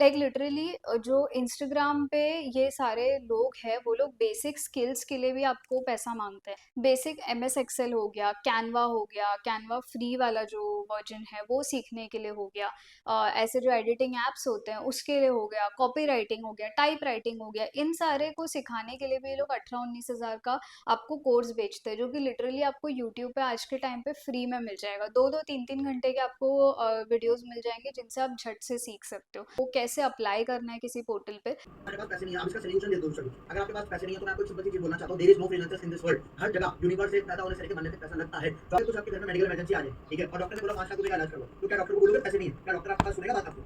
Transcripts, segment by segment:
Like literally जो Instagram पे ये सारे लोग हैं वो लोग बेसिक स्किल्स के लिए भी आपको पैसा मांगते हैं। बेसिक एमएस एक्सेल हो गया, कैनवा फ्री वाला जो वर्जन है वो सीखने के लिए हो गया। ऐसे जो एडिटिंग एप्स होते हैं उसके लिए हो गया, कॉपी राइटिंग हो गया, टाइप राइटिंग हो गया, इन सारे को सिखाने के लिए भी ये लोग 18-19 हज़ार का आपको कोर्स बेचते हैं, जो कि लिटरली आपको यूट्यूब पे आज के टाइम पे फ्री में मिल जाएगा। 2-2 3-3 घंटे के आपको वीडियोस मिल जाएंगे जिनसे आप झट से सीख सकते हो वो कैसे अप्लाई करना है किसी पोर्टल पे। हमारे पास पैसे नहीं है, हम इसका सॉल्यूशन दे दो सॉल्यूशन। अगर आपके पास पैसे नहीं है तो मैं आपको एक सिंपल सी चीज बोलना चाहता हूं, there is no freelancers in this world. हर जगह यूनिवर्स से पैदा होने से लेकर मरने तक पैसा लगता है। तो अगर कुछ आपके घर में मेडिकल इमरजेंसी आ जाए, ठीक है, और डॉक्टर ने बोला 5 लाख रुपए का इलाज करो, तो क्या डॉक्टर को बोलोगे पैसे नहीं है? क्या डॉक्टर आपका बात सुनेगा बात आपको?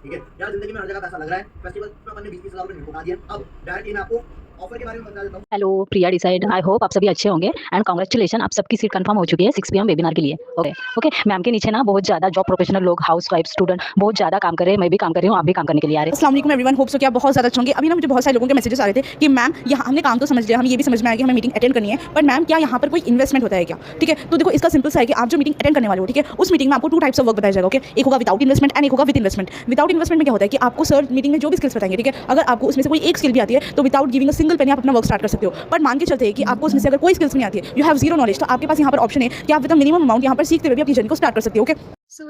ठीक है, यार जिंदगी में हर जगह पैसा लग रहा है। फेस्टिवल में अपन ने 20-20 हजार रुपए निपटा दिए। अब डायरेक्टली मैं आपको ऑफर के बारे में बता देता हूं। Hello Priya decide. I hope आप सभी अच्छे होंगे एंड कांग्रेचुलेशन, आप सबकी सीट कंफर्म हो चुकी है 6 PM वेबिनार के लिए। ओके ओके, मैम के नीचे ना बहुत ज़्यादा जॉब प्रोफेशनल लोग, हाउस वाइफ, स्टूडेंट बहुत ज़्यादा काम कर रहे हैं। मैं भी काम कर रही हूँ, आप भी काम करने के लिए आ रहे हैं। अस्सलाम वालेकुम एवरीवन, होप सो कि आप बहुत ज़्यादा अच्छे होंगे। अभी ना मुझे बहुत सारे लोगों के मैसेजेस आ रहे थे कि मैम यहाँ हमने काम तो समझ लिया, हमें ये भी समझ में आया कि हमें मीटिंग अटेंड करनी है, बट मैम क्या यहाँ पर कोई इन्वेस्टमेंट होता है क्या? ठीक है, तो देखो इसका सिंपल सा है कि आप जो मीटिंग अटेंड करने वाले हो, ठीक है, उस मीटिंग में आपको 2 टाइप्स ऑफ वर्क बताया जाएगा। ओके, एक होगा विदाउट इन्वेस्टमेंट एंड एक होगा विद इन्वेस्टमेंट। विदाउट इन्वेस्टमेंट में क्या होता है कि आपको सर मीटिंग में जो भी स्किल्स बताएंगे, ठीक है, अगर आपको उसमें से कोई एक स्किल भी आती है तो without giving a single penny आप अपना वर्क स्टार्ट कर सकते हो। बट मान के चलते हैं कि आपको उसमें से अगर कोई स्किल्स नहीं आती है, यू हैव जीरो नॉलेज, तो आपके पास यहाँ पर ऑप्शन है कि आप विद मिनिमम अमाउंट यहाँ पर सीखते हुए भी अपनी जर्नी को स्टार्ट कर सकते हो। ओके,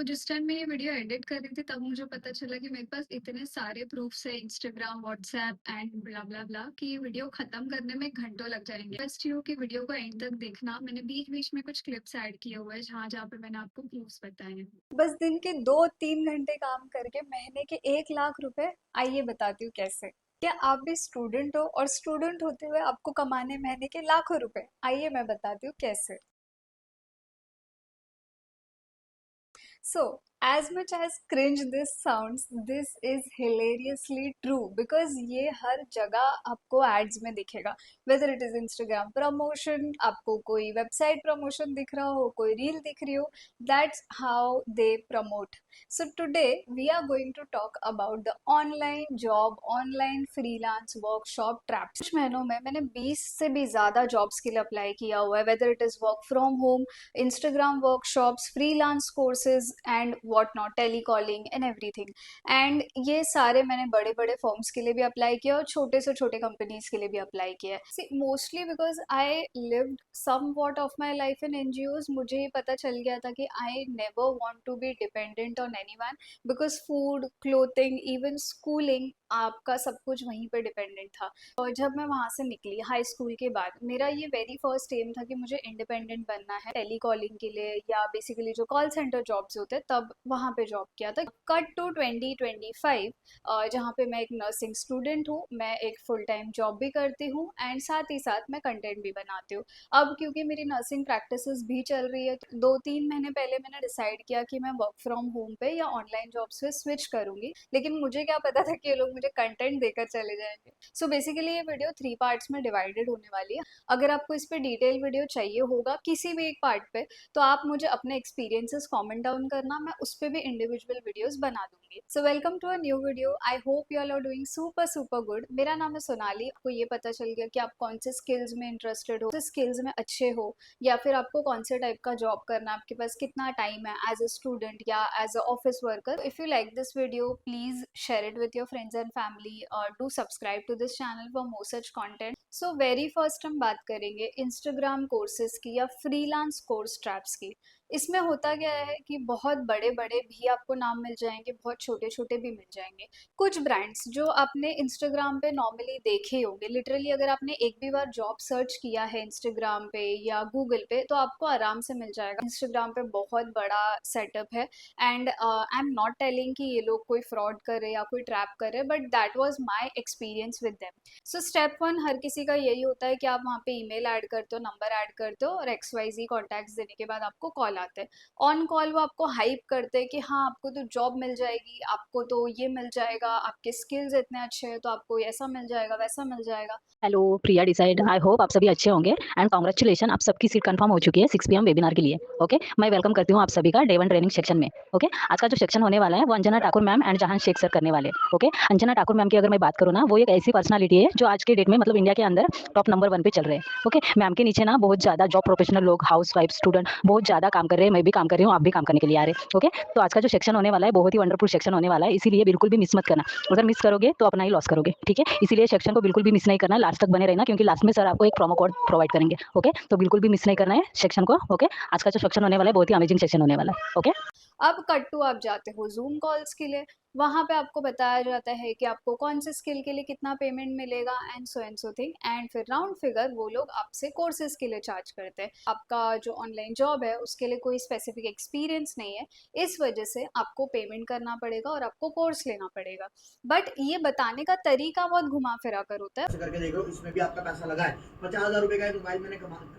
जिस टाइम मैं ये वीडियो एडिट कर रही थी तब मुझे पता चला कि मेरे पास इतने सारे प्रूफ्स है इंस्टाग्राम, व्हाट्सएप एंड ब्ला ब्ला ब्ला कि ये वीडियो खत्म करने में घंटों लग जाएंगे। बेस्ट यू कि वीडियो को एंड तक देखना। मैंने बीच बीच में कुछ क्लिप्स ऐड किए हुए हैं जहाँ जहाँ पे मैंने आपको प्रूफ्स बताए हैं। बस दिन के 2-3 घंटे काम करके महीने के 1 लाख रुपए, आइए बताती हूँ कैसे। क्या आप भी स्टूडेंट हो और स्टूडेंट होते हुए आपको कमाने महीने के लाखों रुपए? आइए मैं बताती हूँ कैसे। So, as much as cringe this sounds, this is hilariously true because ये हर जगह आपको ads में दिखेगा। Whether it is Instagram promotion, आपको कोई website promotion दिख रहा हो, कोई reel दिख रही हो, that's how they promote. So today we are going to talk about the online job, online freelance workshop traps. कुछ महीनों में मैंने 20 से भी ज़्यादा jobs के लिए अप्लाई किया हुआ है, whether it is work from home, Instagram workshops, freelance courses and whatnot, telecalling and everything. And ये सारे मैंने बड़े बड़े फॉर्म्स के लिए भी अप्लाई किया और छोटे से छोटे कंपनीज के लिए भी अप्लाई किया है। Mostly because I lived somewhat of my life in NGOs, मुझे ये पता चल गया था कि I never want to be dependent on anyone because food, clothing, even schooling, आपका सब कुछ वहीं पर डिपेंडेंट था। और जब मैं वहाँ से निकली हाई स्कूल के बाद, मेरा ये वेरी फर्स्ट एम था कि मुझे इंडिपेंडेंट बनना है टेली कॉलिंग के लिए या बेसिकली जो कॉल सेंटर जॉब्स होते हैं तब वहाँ पे जॉब किया था। कट टू 2025 जहाँ पे मैं एक नर्सिंग स्टूडेंट हूँ, मैं एक फुल टाइम जॉब भी करती हूँ एंड साथ ही साथ मैं कंटेंट भी बनाती हूँ। अब क्योंकि मेरी नर्सिंग प्रैक्टिसेस भी चल रही है, 2-3 महीने पहले मैंने डिसाइड किया कि मैं वर्क फ्रॉम होम पे या ऑनलाइन जॉब्स पे स्विच करूंगी, लेकिन मुझे क्या पता था कि ये लोग मुझे कंटेंट देकर चले जाएंगे। सो बेसिकली ये वीडियो 3 पार्ट्स में डिवाइडेड होने वाली है। अगर आपको इस पे डिटेल वीडियो चाहिए होगा किसी भी एक पार्ट पे तो आप मुझे अपने एक्सपीरियंसेस कमेंट डाउन करना, मैं उस पे भी इंडिविजुअल वीडियोस बना दूंगी। So welcome to a new video. I hope you all are doing super super good. मेरा नाम है सोनाली। आपको ये पता चल गया कि आप कौन से स्किल्स में इंटरेस्टेड हो, स्किल्स में अच्छे हो, या फिर आपको कौन से टाइप का जॉब करना है, आपके पास कितना टाइम है एज अ स्टूडेंट या as a office worker. If you like this video please share it with your friends and family और do subscribe to this channel for more such content. So very first हम बात करेंगे Instagram courses की या freelance course traps की। इसमें होता क्या है कि बहुत बड़े बड़े भी आपको नाम मिल जाएंगे, बहुत छोटे छोटे भी मिल जाएंगे। कुछ ब्रांड्स जो आपने इंस्टाग्राम पे नॉर्मली देखे होंगे, लिटरली अगर आपने एक भी बार जॉब सर्च किया है इंस्टाग्राम पे या गूगल पे तो आपको आराम से मिल जाएगा। इंस्टाग्राम पे बहुत बड़ा सेटअप है and I am not telling कि ये लोग कोई फ्रॉड करे या कोई ट्रैप करे, but that was my experience with them. So step 1 हर किसी का यही होता है कि आप वहाँ पे ईमेल ऐड करते हो, नंबर ऐड करते हो और XYZ कॉन्टैक्ट्स देने के बाद आपको कॉल आते हैं। ऑन कॉल वो आपको हाइप करते हैं कि हाँ आपको तो जॉब मिल जाएगी, आपको तो ये मिल जाएगा, आपके स्किल्स इतने अच्छे हैं तो आपको ऐसा मिल जाएगा, वैसा मिल जाएगा। Hello Priya decide. I hope आप सभी अच्छे होंगे एंड कांग्रेचुलेशन, आप सबकी सीट कंफर्म हो चुकी है 6 PM वेबिनार के लिए। ओके, मैं वेलकम करती हूँ आप सभी का डे 1 ट्रेनिंग सेक्शन में। ओके, आज का जो सेक्शन होने वाला है वो अंजना ठाकुर मैम एंड जहान शेख सर करने वाले। ओके, अंजना ठाकुर मैम की अगर मैं बात करूँ ना, वो एक ऐसी पर्सनालिटी है जो आज के डेट में मतलब इंडिया के अंदर टॉप नंबर 1 पे चल रहे हैं। ओके, मैम के नीचे ना बहुत ज़्यादा जॉब प्रोफेशनल लोग, हाउस वाइफ, स्टूडेंट बहुत ज़्यादा काम कर रहे हैं, मैं भी काम कर रही हूँ, आप भी काम करने के लिए आ रहे हैं। ओके, तो आज का जो सेक्शन होने वाला है बहुत ही वंडरफुल सेक्शन होने वाला है, इसीलिए बिल्कुल भी मिस मत करना। अगर मिस करोगे तो अपना ही लॉस करोगे, ठीक है? इसीलिए सेक्शन को बिल्कुल भी मिस नहीं करना, लास्ट तक बने रहना, क्योंकि लास्ट में सर आपको एक प्रोमो कोड प्रोवाइड करेंगे। ओके, तो बिल्कुल भी मिस नहीं करना है सेक्शन को। ओके, आज का जो सेक्शन होने वाला है बहुत ही अमेजिंग सेक्शन होने वाला है। ओके, अब कट टू आप जाते हो जूम कॉल्स के लिए, वहां पे आपको बताया जाता है कि आपको कौन से स्किल के लिए कितना पेमेंट मिलेगा एंड सो थिंग, एंड फिर राउंड फिगर वो लोग आपसे कोर्सेज के लिए चार्ज करते हैं। आपका जो ऑनलाइन जॉब है उसके लिए कोई स्पेसिफिक एक्सपीरियंस नहीं है, इस वजह से आपको पेमेंट करना पड़ेगा और आपको कोर्स लेना पड़ेगा। बट ये बताने का तरीका बहुत घुमा फिरा कर होता है। ऐसे करके देख लो, इसमें भी आपका पैसा लगा है। 50,000 रुपए का मोबाइल मैंने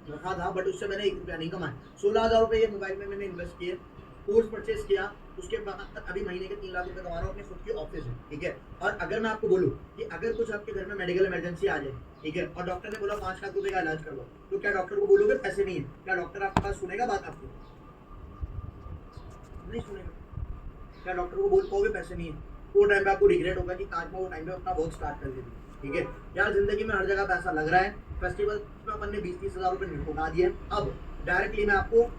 रखा था, बट उससे मैंने 1 रुपया नहीं कमाया। 16,000 रुपए ये मोबाइल में मैंने इन्वेस्ट किए, कोर्स परचेज किया, उसके बाद अभी महीने के 3 लाख रुपए कमा रहा हूँ, अपने खुद की ऑफिस है, ठीक है। और अगर मैं आपको बोलूँ कि अगर कुछ आपके घर में मेडिकल इमरजेंसी आ जाए, ठीक है, और डॉक्टर ने बोला 5 लाख रुपए का इलाज करवाओ, तो क्या डॉक्टर को बोलोगे पैसे नहीं है? क्या डॉक्टर आपके पास सुनेगा बात आपको? नहीं सुनेगा। क्या डॉक्टर को बोल पाओगे पैसे नहीं है? वो टाइम पे आपको रिग्रेट होगा कि काश मैं वो टाइम पे अपना वर्क स्टार्ट कर देती, ठीक है। यार जिंदगी में हर जगह पैसा लग रहा है, फेस्टिवल में अपन ने 20-30 हजार रुपए उठा दिए। अब डायरेक्टली मैं आपको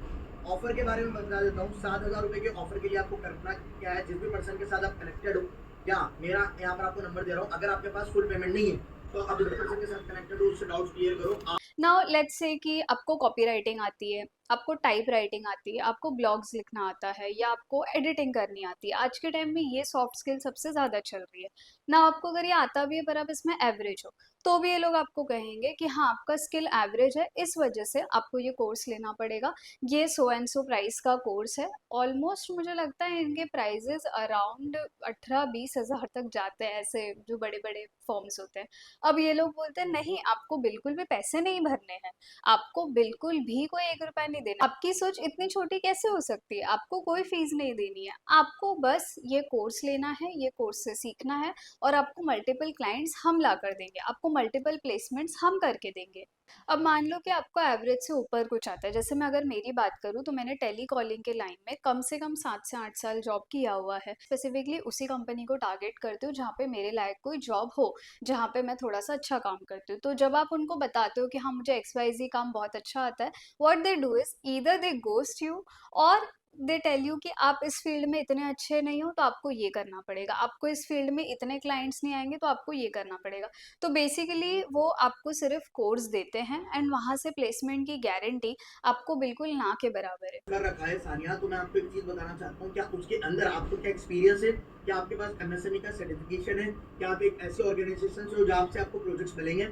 ऑफर के बारे में बता देता हूँ। 7,000 रुपए के ऑफर के लिए आपको करना क्या है, जिस भी पर्सन के साथ आप कनेक्टेड हो, या मेरा यहाँ पर आपको नंबर दे रहा हूँ, अगर आपके पास फुल पेमेंट नहीं है तो आप जिस पर्सन के साथ कनेक्टेड हो उससे डाउट्स क्लियर करो। नाउ लेट्स से कि आपको कॉपी राइटिंग आती है, आपको टाइप राइटिंग आती है, आपको ब्लॉग्स लिखना आता है, या आपको एडिटिंग करनी आती है। आज के टाइम में ये सॉफ्ट स्किल सबसे ज़्यादा चल रही है ना। आपको अगर ये आता भी है पर आप इसमें एवरेज हो, तो भी ये लोग आपको कहेंगे कि हाँ आपका स्किल एवरेज है, इस वजह से आपको ये कोर्स लेना पड़ेगा। ये सो एंड सो प्राइस का कोर्स है। ऑलमोस्ट मुझे लगता है इनके प्राइजेस अराउंड 18-20 हज़ार तक जाते हैं, ऐसे जो बड़े बड़े फॉर्म्स होते हैं। अब ये लोग बोलते हैं नहीं, आपको बिल्कुल भी पैसे नहीं भरने हैं, आपको बिल्कुल भी कोई 1 रुपया नहीं देना। आपकी सोच इतनी छोटी कैसे हो सकती है? आपको कोई फीस नहीं देनी है, आपको बस ये कोर्स लेना है, ये कोर्स से सीखना है, और आपको मल्टीपल क्लाइंट्स हम ला कर देंगे, आपको मल्टीपल प्लेसमेंट्स हम करके देंगे। अब मान लो कि आपको एवरेज से ऊपर कुछ आता है, जैसे मैं अगर मेरी बात करूँ तो मैंने टेली कॉलिंग के लाइन में कम से कम 7 से 8 साल जॉब किया हुआ है। स्पेसिफिकली उसी कंपनी को टारगेट करती हूँ जहाँ पे मेरे लायक कोई जॉब हो, जहाँ पे मैं थोड़ा सा अच्छा काम करती हूँ। तो जब आप उनको बताते हो कि हाँ मुझे XYZ काम बहुत अच्छा आता है, what they do is either they ghost you, और दे टेल यू कि आप इस फील्ड में इतने अच्छे नहीं हो तो आपको ये करना पड़ेगा, आपको इस फील्ड में इतने क्लाइंट्स नहीं आएंगे तो आपको ये करना पड़ेगा। तो बेसिकली वो आपको सिर्फ कोर्स देते हैं एंड वहां से प्लेसमेंट की गारंटी आपको बिल्कुल ना के बराबर है। कर रखा है सानिया, तो मैं आपको एक चीज बताना चाहता हूँ, क्या उसके अंदर आपको क्या एक्सपीरियंस है, क्या आपके पास MSME का सर्टिफिकेशन है, क्या आप एक ऐसे ऑर्गेनाइजेशन से हो जहाँ से आपको प्रोजेक्ट्स मिलेंगे?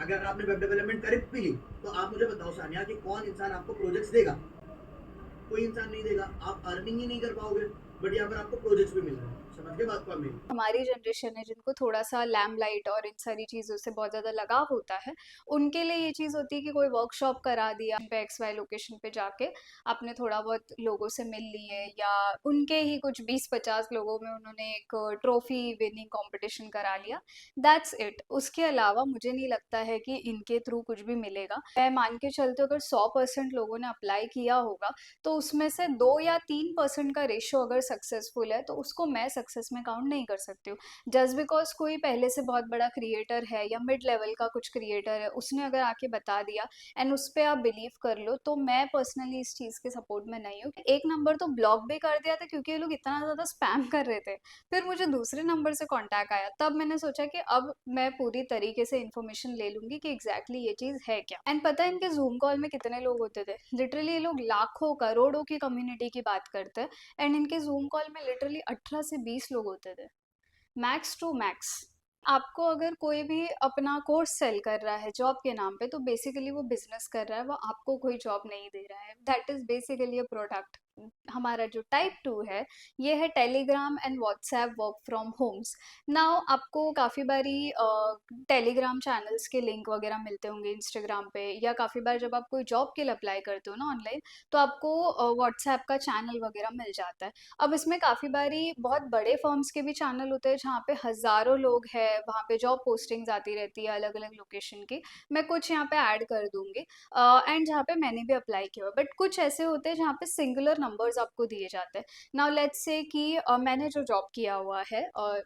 अगर आपने वेब डेवलपमेंट कर भी ली तो आप मुझे बताओ सानिया कि कौन इंसान आपको प्रोजेक्ट्स देगा? कोई इंसान नहीं देगा, आप अर्निंग ही नहीं कर पाओगे, बट यहाँ पर आपको प्रोजेक्ट्स भी मिल रहे हैं। समझ गए बात को आप मेरी? हमारी जनरेशन है जिनको थोड़ा सा लैम्प लाइट और इन सारी चीज़ों से बहुत ज़्यादा लगाव होता है, उनके लिए ये चीज़ होती है कि कोई वर्कशॉप करा दिया पे XY लोकेशन पे जाके आपने थोड़ा बहुत लोगों से मिल लिए, या उनके ही कुछ 20-50 लोगों में उन्होंने एक ट्रॉफी विनिंग कंपटीशन करा लिया, दैट्स इट। उसके अलावा मुझे नहीं लगता है कि इनके थ्रू कुछ भी मिलेगा। मैं मान के चलते अगर 100% लोगों ने अप्लाई किया होगा तो उसमें से 2 या 3% का रेशियो अगर सक्सेसफुल है तो उसको मैं सक्सेस में काउंट नहीं कर सकती हूँ। जस्ट बिकॉज कोई पहले से बहुत बड़ा क्रिएटर है या मिड लेवल का कुछ क्रिएटर है, उसने अगर आके बता दिया एंड उस पर आप बिलीव कर लो, तो मैं पर्सनली इस चीज़ के सपोर्ट में नहीं हूँ। एक नंबर तो ब्लॉक भी कर दिया था क्योंकि ये लोग इतना ज़्यादा स्पैम कर रहे थे। फिर मुझे दूसरे नंबर से कॉन्टैक्ट आया, तब मैंने सोचा कि अब मैं पूरी तरीके से इन्फॉर्मेशन ले लूंगी कि एग्जैक्टली ये चीज़ है क्या। एंड पता है इनके जूम कॉल में कितने लोग होते थे? लिटरली ये लोग लाखों करोड़ों की कम्युनिटी की बात करते हैं, एंड इनके जूम कॉल में लिटरली 18 से 20 लोग होते थे, मैक्स टू मैक्स। आपको अगर कोई भी अपना कोर्स सेल कर रहा है जॉब के नाम पे, तो बेसिकली वो बिजनेस कर रहा है, वो आपको कोई जॉब नहीं दे रहा है। That is basically a product. हमारा जो टाइप 2 है ये है Telegram and WhatsApp work from homes. Now आपको काफ़ी बारी टेलीग्राम चैनल्स के लिंक वगैरह मिलते होंगे इंस्टाग्राम पे, या काफ़ी बार जब आप कोई जॉब के लिए अप्लाई करते हो ना ऑनलाइन, तो आपको व्हाट्सएप का चैनल वगैरह मिल जाता है। अब इसमें काफ़ी बारी बहुत बड़े फर्म्स के भी चैनल होते हैं जहाँ पे हज़ारों लोग हैं, वहाँ पे जॉब पोस्टिंग्स आती रहती है अलग अलग लोकेशन की। मैं कुछ यहाँ पे ऐड कर दूंगी, एंड जहाँ पे मैंने भी अप्लाई किया हुआ, बट कुछ ऐसे होते हैं जहाँ पे सिंगुलर नंबर्स आपको दिए जाते हैं। नाउ लेट्स से कि मैंने जो जॉब किया हुआ है,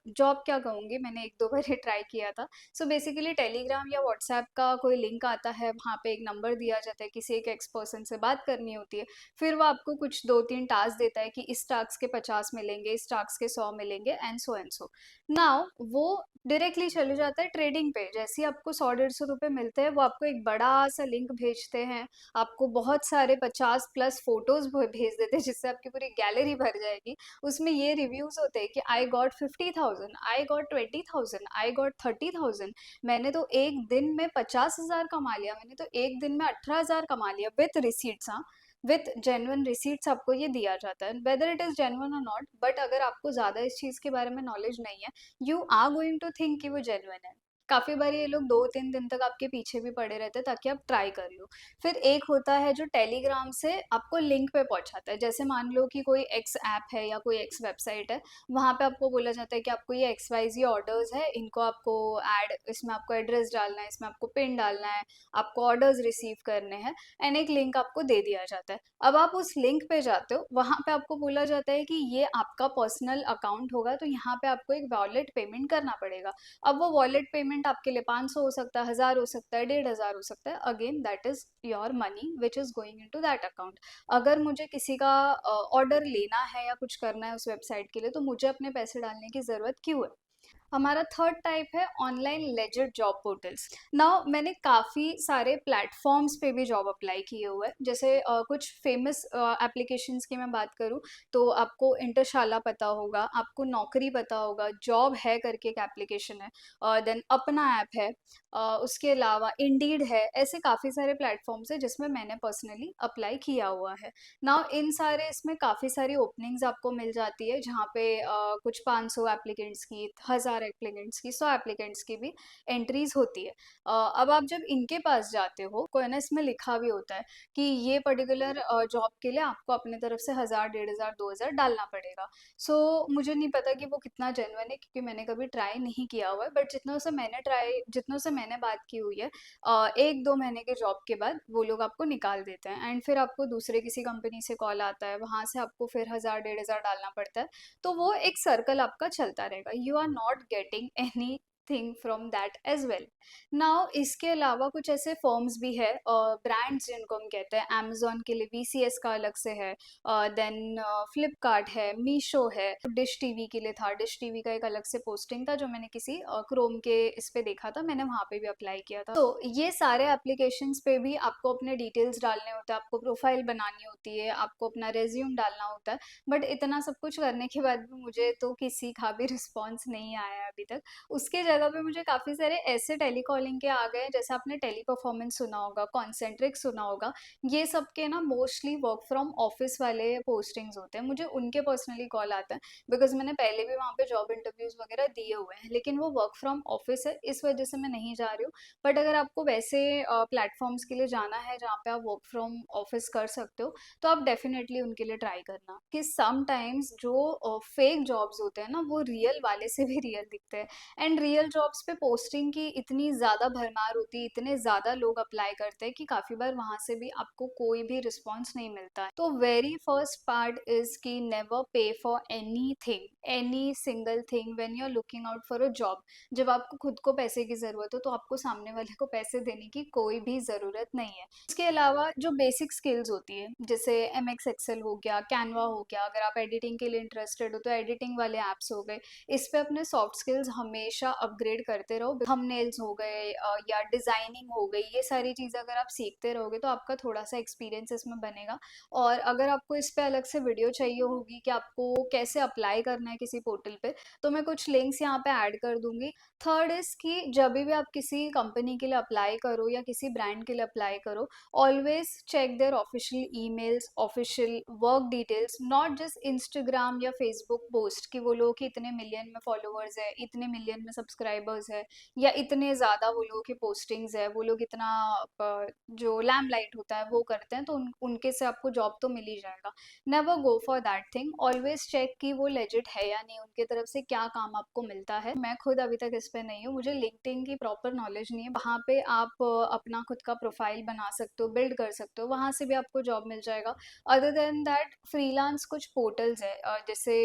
जॉब क्या कहूँगी, मैंने एक दो बार ही ट्राई किया था। सो बेसिकली टेलीग्राम या व्हाट्सएप का कोई लिंक आता है, वहाँ पे एक नंबर दिया जाता है, किसी एक एक्स पर्सन से बात करनी होती है। फिर वो आपको कुछ 2-3 टास्क देता है कि इस टास्क के 50 मिलेंगे, इस टास्क के 100 मिलेंगे, एंड सो। नाउ वो डायरेक्टली चले जाता है ट्रेडिंग पे। जैसे ही आपको 100-150 रुपये मिलते हैं, वो आपको एक बड़ा सा लिंक भेजते हैं, आपको बहुत सारे 50+ फोटोज भेज देते हैं, जिससे आपकी पूरी गैलरी भर जाएगी। उसमें ये रिव्यूज होते हैं कि I got 50,000, I got 20,000, I got 30,000। मैंने तो एक दिन में 50,000 कमा लिया, मैंने तो एक दिन में 18,000 कमा लिया, विथ रिसीट्स। हाँ, विथ जेन्युइन रिसीट्स आपको ये दिया जाता है, वेदर इट इज जेन्युइन और नॉट। बट अगर आपको ज्यादा इस चीज के बारे में नॉलेज नहीं है, you are going to think कि वो जेन्युइन है। काफी बार ये लोग 2-3 दिन तक आपके पीछे भी पड़े रहते हैं ताकि आप ट्राई कर लो। फिर एक होता है जो टेलीग्राम से आपको लिंक पे पहुंचाता है। जैसे मान लो कि कोई एक्स ऐप है या कोई एक्स वेबसाइट है, वहां पे आपको बोला जाता है कि आपको ये XYZ ऑर्डर्स है, इनको आपको ऐड, इसमें आपको एड्रेस डालना है, इसमें आपको पिन डालना है, आपको ऑर्डर्स रिसीव करने हैं, एंड एक लिंक आपको दे दिया जाता है। अब आप उस लिंक पे जाते हो, वहां पे आपको बोला जाता है कि ये आपका पर्सनल अकाउंट होगा, तो यहाँ पे आपको एक वॉलेट पेमेंट करना पड़ेगा। अब वो वॉलेट पेमेंट आपके लिए 500 हो सकता है, 1000 हो सकता है, 1500 हो सकता है। Again that is your money which is going into that account. अगर मुझे किसी का ऑर्डर लेना है या कुछ करना है उस वेबसाइट के लिए, तो मुझे अपने पैसे डालने की जरूरत क्यों है? हमारा थर्ड टाइप है online legit job portals. Now मैंने काफ़ी सारे प्लेटफॉर्म्स पे भी जॉब अप्लाई किए हुए हैं। जैसे कुछ फेमस एप्लीकेशंस की मैं बात करूँ, तो आपको इंटरशाला पता होगा, आपको नौकरी पता होगा, जॉब है करके एक एप्लीकेशन है, देन अपना ऐप है, उसके अलावा इंडीड है। ऐसे काफ़ी सारे प्लेटफॉर्म्स है जिसमें मैंने पर्सनली अप्लाई किया हुआ है। नाउ इन सारे इसमें काफ़ी सारी ओपनिंग्स आपको मिल जाती है, जहाँ पे कुछ 500 एप्लीकेंट्स की, 1000 एप्लीकेंट्स की, 100 एप्लीकेंट्स की भी एंट्रीज होती है। अब आप जब इनके पास जाते हो, कोई ना इसमें लिखा भी होता है कि ये पर्टिकुलर जॉब के लिए आपको अपने तरफ से 1000, 1500, 2000 डालना पड़ेगा। सो मुझे नहीं पता कि वो कितना जेन्युइन है, क्योंकि मैंने कभी ट्राई नहीं किया हुआ है। बट जितनों से मैंने बात की हुई है, 1-2 महीने के जॉब के बाद वो लोग आपको निकाल देते हैं, एंड फिर आपको दूसरे किसी कंपनी से कॉल आता है, वहां से आपको फिर 1000, 1500 डालना पड़ता है। तो वो एक सर्कल आपका चलता रहेगा, you are not getting anything from that as well. Now इसके अलावा कुछ ऐसे फॉर्म्स भी है, ब्रांड्स जिनको हम कहते हैं, अमेजोन के लिए VCS का अलग से है, देन फ्लिपकार्ट है, मीशो है, डिश टीवी के लिए था, डिश टीवी का एक अलग से पोस्टिंग था जो मैंने किसी क्रोम के इस पे देखा था, मैंने वहाँ पे भी अप्लाई किया था। तो ये सारे एप्लीकेशंस पे भी आपको अपने डिटेल्स डालने होते हैं, आपको प्रोफाइल बनानी होती है, आपको अपना रेज्यूम डालना होता है। बट इतना सब कुछ करने के बाद भी मुझे तो किसी का भी रिस्पॉन्स नहीं आया अभी तक। उसके जगह पे मुझे काफ़ी सारे ऐसे टेलीकॉलिंग के आ गए, जैसे आपने टेली परफॉर्मेंस सुना होगा, कॉन्सेंट्रिक सुना होगा। ये सब के ना मोस्टली वर्क फ्रॉम ऑफिस वाले पोस्टिंग्स होते हैं, मुझे उनके पर्सनली कॉल आते हैं, बिकॉज मैंने पहले भी वहाँ पे जॉब इंटरव्यूज वगैरह दिए हुए हैं, लेकिन वो वर्क फ्रॉम ऑफिस है, इस वजह से मैं नहीं जा रही हूँ। बट अगर आपको वैसे प्लेटफॉर्म्स के लिए जाना है जहाँ पे आप वर्क फ्रॉम ऑफिस कर सकते हो, तो आप डेफिनेटली उनके लिए ट्राई करना। कि समटाइम्स जो फेक जॉब्स होते हैं ना, वो रियल वाले से भी रियल दिखते हैं। एंड रियल जॉब्स पे पोस्टिंग की इतनी ज़्यादा भरमार होती है, इतने ज़्यादा लोग अप्लाई करते हैं कि काफ़ी बार वहाँ से भी आपको कोई भी रिस्पॉन्स नहीं मिलता है। तो वेरी फर्स्ट पार्ट इज़ कि never pay for anything, any single thing when you are looking out for a job. जब आपको खुद को पैसे की ज़रूरत हो, तो आपको सामने वाले को पैसे देने की कोई भी ज़रूरत नहीं है। इसके अलावा जो बेसिक स्किल्स होती है, जैसे MX एक्सेल हो गया, कैनवा हो गया, अगर आप एडिटिंग के लिए इंटरेस्टेड हो तो एडिटिंग वाले ऐप्स हो गए, इस पे अपने सॉफ्ट स्किल्स हमेशा अपग्रेड करते रहो। थंबनेल्स हो गए या डिजाइनिंग हो गई, ये सारी चीज़ें अगर आप सीखते रहोगे तो आपका थोड़ा सा एक्सपीरियंस इसमें बनेगा। और अगर आपको इस पे अलग से वीडियो चाहिए होगी कि आपको कैसे अप्लाई करना है किसी पोर्टल पे, तो मैं कुछ लिंक्स यहाँ पे ऐड कर दूंगी। थर्ड इज कि जब भी आप किसी कंपनी के लिए अप्लाई करो या किसी ब्रांड के लिए अप्लाई करो, always check their official emails, official work details, not just Instagram या फेसबुक पोस्ट कि वो लोग कि इतने मिलियन में फॉलोअर्स है, इतने मिलियन में सब्सक्राइब सब्सक्राइबर्स है या इतने ज़्यादा वो लोगों की पोस्टिंग्स है, वो लोग इतना जो लैम्पलाइट होता है वो करते हैं, तो उनके से आपको जॉब तो मिल ही जाएगा। Never go for that thing, always check कि वो लेजिट है या नहीं, उनके तरफ से क्या काम आपको मिलता है। मैं खुद अभी तक इस पे नहीं हूँ, मुझे लिंक्डइन की प्रॉपर नॉलेज नहीं है। वहाँ पे आप अपना खुद का प्रोफाइल बना सकते हो, बिल्ड कर सकते हो, वहाँ से भी आपको जॉब मिल जाएगा। अदर देन दैट फ्रीलांस कुछ पोर्टल्स है, जैसे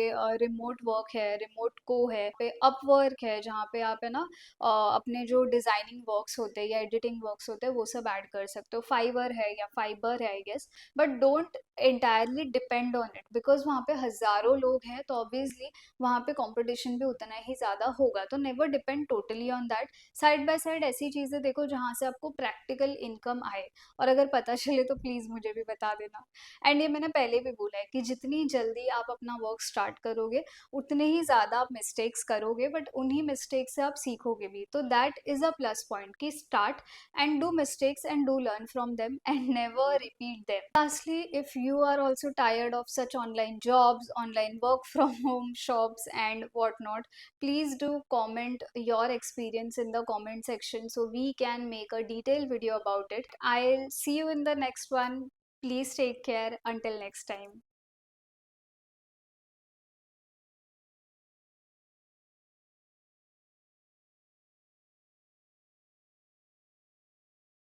रिमोट वर्क है, रिमोट को है, पे अपवर्क है, जहाँ पे आप है ना अपने जो डिजाइनिंग वर्क्स होते हैं या एडिटिंग वर्क्स होते हैं वो सब ऐड कर सकते हो। फाइवर है या फाइबर है I guess, but don't entirely depend on it, because वहाँ पे हजारों लोग हैं, तो ऑब्वियसली वहाँ पे कंपटीशन भी उतना ही ज़्यादा होगा। तो never depend totally on that. Side by side ऐसी चीज़ें देखो जहाँ से आपको प्रैक्टिकल इनकम आए, और अगर पता चले तो प्लीज़ मुझे भी बता देना। एंड ये मैंने पहले भी बोला है कि जितनी जल्दी आप अपना वर्क स्टार्ट करोगे उतने ही ज़्यादा आप मिस्टेक्स करोगे, बट उन्हीं मिस्टेक्स से आप सीखोगे भी, तो that is a plus point कि start and do mistakes and do learn from them and never repeat them. Lastly, if you are also tired of such online jobs, online work from home shops and whatnot, please do comment your experience in the comment section so we can make a detailed video about it. I'll see you in the next one. Please take care until next time.